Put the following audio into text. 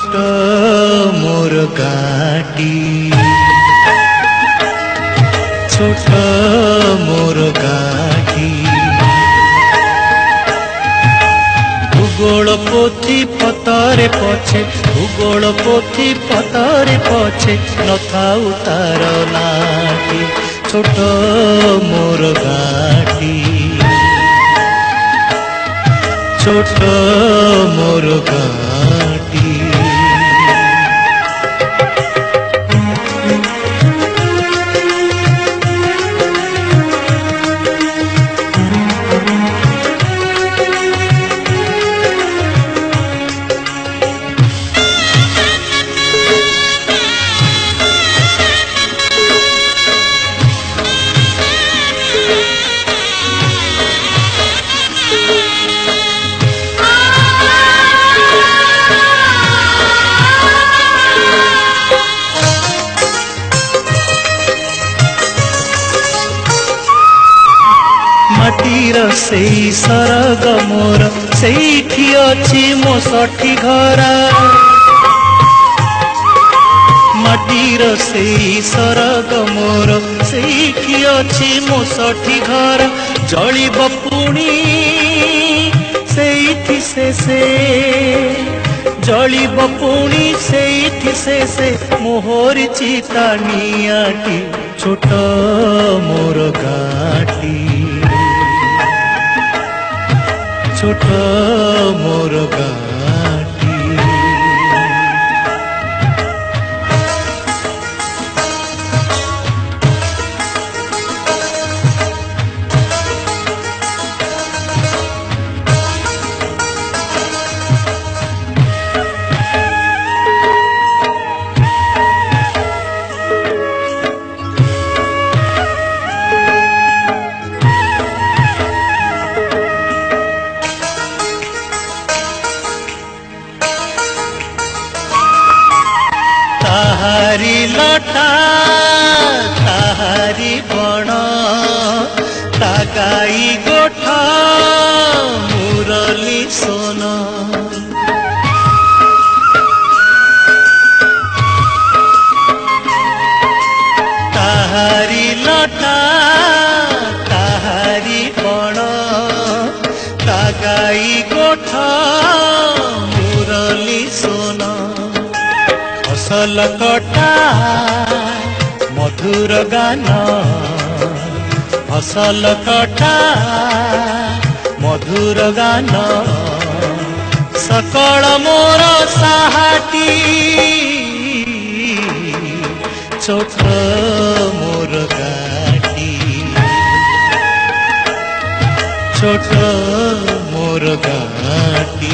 छोट मोर गाटी छोट मोर गाटी भूगोल पोथी पतरे पछे भूगोल पोथी पतरे पछे नथाउ तार नाटी छोट मोर गाटी छोट मोर गाटी माटीर सेई सरग मोर सेठी अछि मो सठी घर माटीर सेई सरग मोर सेठी अछि मो सठी घर जलिब पुणी सेठी से जलिब पुणी सेठी से मोहर चिता नियाटी छोट मोर गाटी छोट मोर गाटी ताहारी लटा ताहारी बण ता गाई गोठा मुरली सोन ताहारी लटा ताहारी बण ता गाई गोठा मुरली सोन फसल कटा मधुर गान फसल कटा मधुर गान सकल मोर साहाटी छोट मोर गाटी छोट मोर गाटी